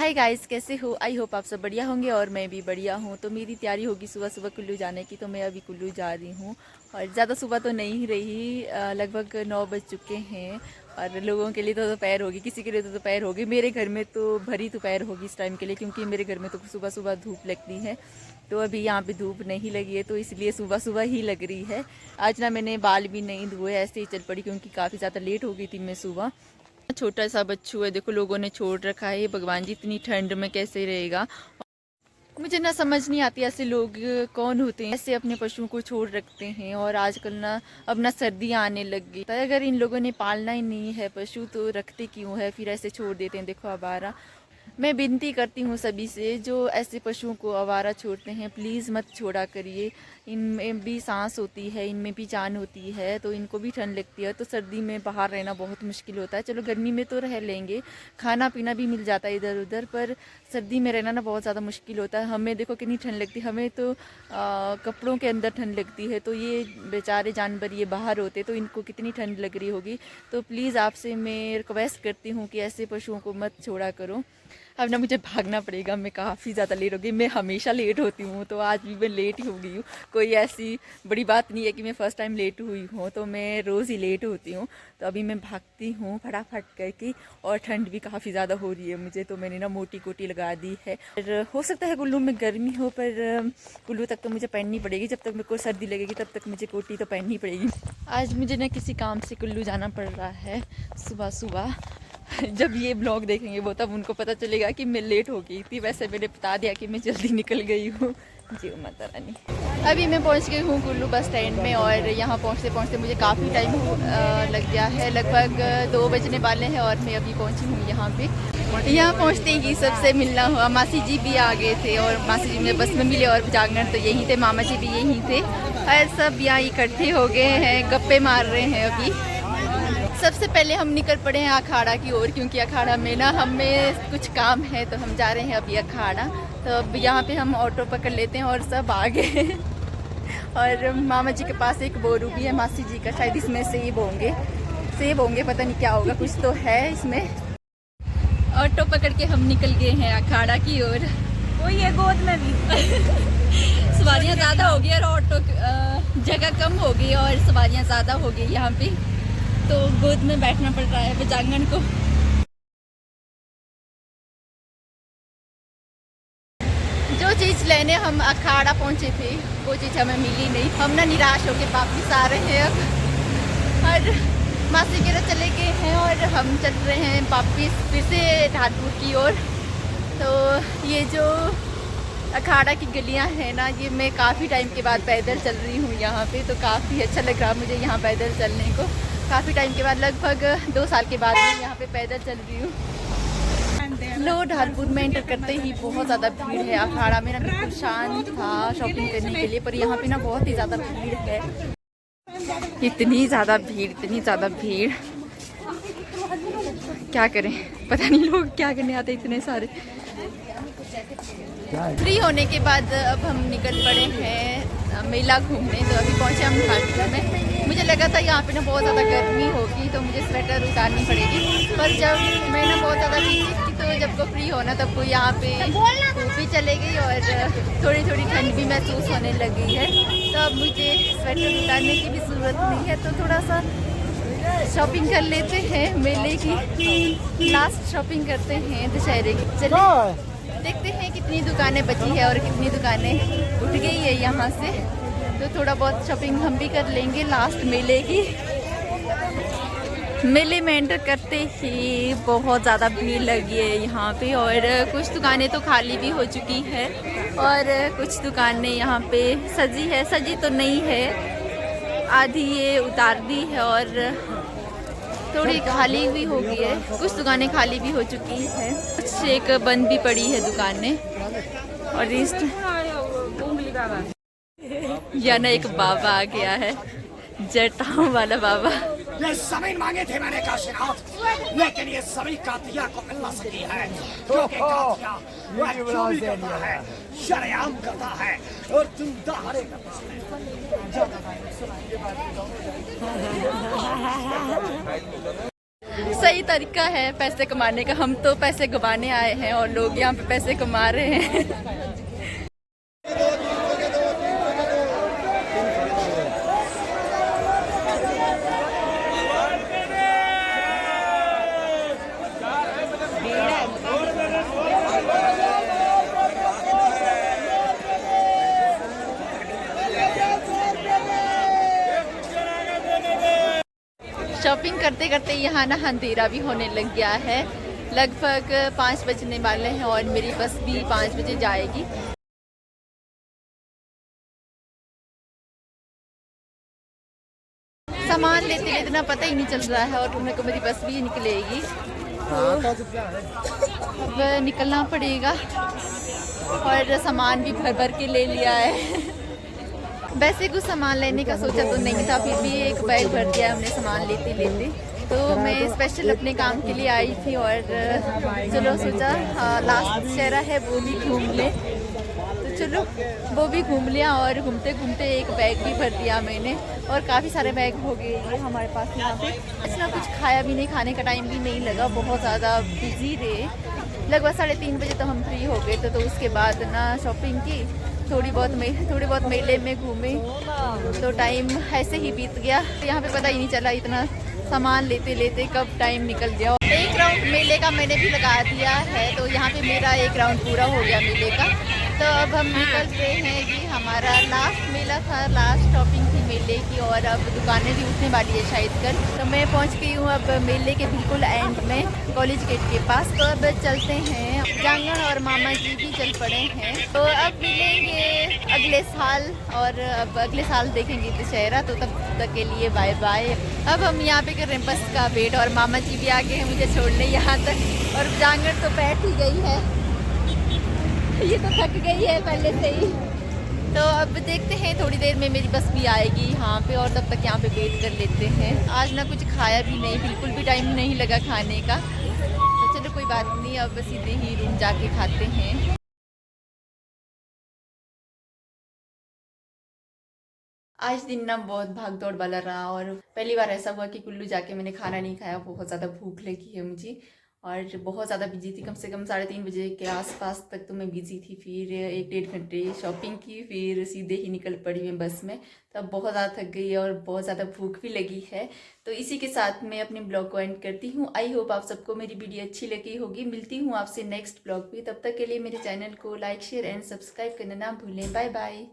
Hi guys, कैसे हो? I hope आप सब बढ़िया होंगे और मैं भी बढ़िया हूँ। तो मेरी तैयारी होगी सुबह सुबह कुल्लू जाने की, तो मैं अभी कुल्लू जा रही हूँ। और ज़्यादा सुबह तो नहीं रही, लगभग 9 बज चुके हैं। और लोगों के लिए तो दोपहर होगी, किसी के लिए तो दोपहर होगी। मेरे घर में तो भरी दोपहर होगी इस टाइम के लिए, क्योंकि मेरे घर में तो सुबह सुबह धूप लगती है। तो अभी यहाँ पे धूप नहीं लगी है, तो इसलिए सुबह सुबह ही लग रही है। आज ना मैंने बाल भी नहीं धोए, ऐसे ही चल पड़ी, क्योंकि काफ़ी ज़्यादा लेट हो गई थी मैं सुबह। छोटा सा बच्चू है, देखो लोगों ने छोड़ रखा है। भगवान जी, इतनी ठंड में कैसे रहेगा? मुझे ना समझ नहीं आती ऐसे लोग कौन होते हैं, ऐसे अपने पशुओं को छोड़ रखते हैं। और आजकल ना अब ना सर्दियाँ आने लग गई, तो अगर इन लोगों ने पालना ही नहीं है पशु, तो रखते क्यों है? फिर ऐसे छोड़ देते हैं, देखो आवारा। मैं विनती करती हूँ सभी से, जो ऐसे पशुओं को आवारा छोड़ते हैं, प्लीज़ मत छोड़ा करिए। इनमें भी सांस होती है, इनमें भी जान होती है, तो इनको भी ठंड लगती है। तो सर्दी में बाहर रहना बहुत मुश्किल होता है। चलो गर्मी में तो रह लेंगे, खाना पीना भी मिल जाता है इधर उधर, पर सर्दी में रहना ना बहुत ज़्यादा मुश्किल होता है। हमें देखो कितनी ठंड लगती है, हमें तो कपड़ों के अंदर ठंड लगती है। तो ये बेचारे जानवर ये बाहर होते, तो इनको कितनी ठंड लग रही होगी। तो प्लीज़ आपसे मैं रिक्वेस्ट करती हूँ कि ऐसे पशुओं को मत छोड़ा करो। अब ना मुझे भागना पड़ेगा, मैं काफ़ी ज़्यादा लेट हो गई। मैं हमेशा लेट होती हूँ, तो आज भी मैं लेट ही हो गई हूँ। कोई ऐसी बड़ी बात नहीं है कि मैं फ़र्स्ट टाइम लेट हुई हूँ, तो मैं रोज़ ही लेट होती हूँ। तो अभी मैं भागती हूँ फटाफट करके। और ठंड भी काफ़ी ज़्यादा हो रही है मुझे, तो मैंने ना मोटी कोटी लगा दी है। और हो सकता है कुल्लू में गर्मी हो, पर कुल्लू तक तो मुझे पहननी पड़ेगी। जब तक मेरे को सर्दी लगेगी तब तक मुझे कोटी तो पहननी पड़ेगी। आज मुझे ना किसी काम से कुल्लू जाना पड़ रहा है सुबह सुबह। जब ये ब्लॉग देखेंगे वो, तब उनको पता चलेगा कि मैं लेट हो गई थी। वैसे मैंने बता दिया कि मैं जल्दी निकल गई हूँ। जी माता रानी। अभी मैं पहुँच गई हूँ कुल्लू बस स्टैंड में, और यहाँ पहुँचते पहुँचते मुझे काफ़ी टाइम लग गया है। लगभग 2 बजने वाले हैं और मैं अभी पहुँची हूँ यहाँ पे। यहाँ पहुँचते ही सबसे मिलना हुआ। मासी जी भी आ गए थे, और मासी जी मुझे बस में मिले, और जागरण तो यहीं थे, मामा जी भी यहीं थे। और सब यहाँ इकट्ठे हो गए हैं, गप्पे मार रहे हैं अभी। सबसे पहले हम निकल पड़े हैं अखाड़ा की ओर, क्योंकि अखाड़ा में ना हमें कुछ काम है, तो हम जा रहे हैं अभी अखाड़ा। तो अब यहाँ पे हम ऑटो पकड़ लेते हैं, और सब आ गए। और मामा जी के पास एक बोरू भी है, मासी जी का, शायद इसमें सेब होंगे, पता नहीं क्या होगा, कुछ तो है इसमें। ऑटो पकड़ के हम निकल गए हैं अखाड़ा की ओर। कोई है गोद में भी। सवारियाँ ज़्यादा हो गई और ऑटो जगह कम हो गई, और सवारियाँ ज़्यादा हो गई यहाँ पे, तो गोद में बैठना पड़ रहा है बजांगन को। जो चीज़ लेने हम अखाड़ा पहुँचे थे, वो चीज़ हमें मिली नहीं। हम ना निराश होकर वापस आ रहे हैं अब। और मासी के चले गए हैं, और हम चल रहे हैं वापस फिर से ढालपुर की ओर। तो ये जो अखाड़ा की गलियां हैं ना, ये मैं काफ़ी टाइम के बाद पैदल चल रही हूँ यहाँ पे, तो काफ़ी अच्छा लग रहा मुझे यहाँ पैदल चलने को। काफ़ी टाइम के बाद, लगभग 2 साल के बाद मैं यहाँ पे पैदल चल रही हूँ। लो ढालपुर में एंटर करते ही बहुत ज़्यादा भीड़ है। अखाड़ा में ना बिल्कुल शांत था शॉपिंग करने के लिए, पर यहाँ पे ना बहुत ही ज़्यादा भीड़ है। इतनी ज़्यादा भीड़, क्या करें, पता नहीं लोग क्या करने आते इतने सारे। फ्री होने के बाद अब हम निकल पड़े हैं मेला घूमने। तो अभी पहुँचे हम ढालपुर में। मुझे लगा था यहाँ पे ना बहुत ज़्यादा गर्मी होगी, तो मुझे स्वेटर उतारनी पड़ेगी, पर जब मैं ना बहुत ज़्यादा भीगी थी, तो जब को फ्री होना तब को यहाँ पे धूप भी चले गई, और थोड़ी थोड़ी ठंड भी महसूस होने लगी है। तो अब मुझे स्वेटर उतारने की भी ज़रूरत नहीं है। तो थोड़ा सा शॉपिंग कर लेते हैं, मेले की लास्ट शॉपिंग करते हैं दशहरे की। चलिए देखते हैं कितनी दुकानें बची है और कितनी दुकानें उठ गई है यहाँ से। तो थोड़ा बहुत शॉपिंग हम भी कर लेंगे लास्ट मेले की। मेले में एंटर करते ही बहुत ज़्यादा भीड़ लगी है यहाँ पे, और कुछ दुकानें तो खाली भी हो चुकी है, और कुछ दुकानें यहाँ पे सजी तो नहीं है, आधी ये उतार दी है, और थोड़ी खाली भी हो गई है। कुछ दुकानें खाली भी हो चुकी है, कुछ एक बंद भी पड़ी है दुकानें। और इस या ना एक बाबा आ गया है, जटाओं वाला बाबा। ये जमीन मांगे थे मैंने काशीनाथ, लेकिन ये सभी कातिया को मिल ना सकी है, क्योंकि कातिया वह चोरी करता है, शरेआम करता है, और तुम दहाड़े करता है। सही तरीका है पैसे कमाने का। हम तो पैसे कमाने आए हैं और लोग यहाँ पे पैसे कमा रहे हैं। शॉपिंग करते करते यहाँ ना अंधेरा भी होने लग गया है। लगभग 5 बजने वाले हैं और मेरी बस भी 5 बजे जाएगी। सामान लेते लेते ना पता ही नहीं चल रहा है और मेरे को मेरी बस भी निकलेगी, तो अब निकलना पड़ेगा। और सामान भी भर भर के ले लिया है। वैसे कुछ सामान लेने का सोचा तो नहीं था, फिर भी एक बैग भर दिया हमने सामान लेते लेते। तो मैं स्पेशल अपने काम के लिए आई थी और चलो सोचा लास्ट दशहरा है वो भी घूम ले, तो चलो वो भी घूम लिया। और घूमते घूमते एक बैग भी भर दिया मैंने और काफ़ी सारे बैग हो गए ये हमारे पास यहाँ पे। अच्छा कुछ खाया भी नहीं, खाने का टाइम भी नहीं लगा, बहुत ज़्यादा बिजी रहे। लगभग 3:30 बजे तो हम फ्री हो गए थे। तो उसके बाद ना शॉपिंग की, थोड़ी बहुत मेले में घूमे, तो टाइम ऐसे ही बीत गया। यहाँ पे पता ही नहीं चला इतना सामान लेते लेते कब टाइम निकल गया। एक राउंड मेले का मैंने भी लगा दिया है, तो यहाँ पे मेरा एक राउंड पूरा हो गया मेले का। तो अब हम निकल रहे हैं, ये हमारा लास्ट मेला था, लास्ट शॉपिंग थी मेले की। और अब दुकानें भी उठने वाली है शायद कल। तो मैं पहुँच गई हूँ अब मेले के बिल्कुल एंड में, कॉलेज गेट के पास। तो अब चलते हैं, जांगन और मामा जी भी चल पड़े हैं। तो अब मिलेंगे अगले साल, और अब अगले साल देखेंगे दशहरा। तो तब तक के लिए बाय बाय। अब हम यहाँ पे कर रहे हैं बस का वेट, और मामा जी भी आ गए हैं मुझे छोड़ने यहाँ तक। और जांगन तो बैठ ही गई है, ये तो थक गई है पहले से ही। तो अब देखते हैं, थोड़ी देर में मेरी बस भी आएगी यहाँ पे, और तब तक यहाँ पे वेट कर लेते हैं। आज ना कुछ खाया भी नहीं, बिल्कुल भी टाइम नहीं लगा खाने का। तो चलो कोई बात नहीं, अब सीधे ही रूम जाके खाते हैं। आज दिन ना बहुत भाग दौड़ वाला रहा, और पहली बार ऐसा हुआ कि कुल्लू जाके मैंने खाना नहीं खाया। बहुत ज़्यादा भूख लगी है मुझे और बहुत ज़्यादा बिजी थी। कम से कम 3:30 बजे के आसपास तक तो मैं बिजी थी। फिर 1-1.5 घंटे शॉपिंग की, फिर सीधे ही निकल पड़ी मैं बस में। तब बहुत ज़्यादा थक गई और बहुत ज़्यादा भूख भी लगी है। तो इसी के साथ मैं अपने ब्लॉग को एंड करती हूँ। आई होप आप सबको मेरी वीडियो अच्छी लगी होगी। मिलती हूँ आपसे नेक्स्ट ब्लॉग पे। तब तक के लिए मेरे चैनल को लाइक, शेयर एंड सब्सक्राइब करना ना भूलें। Bye bye.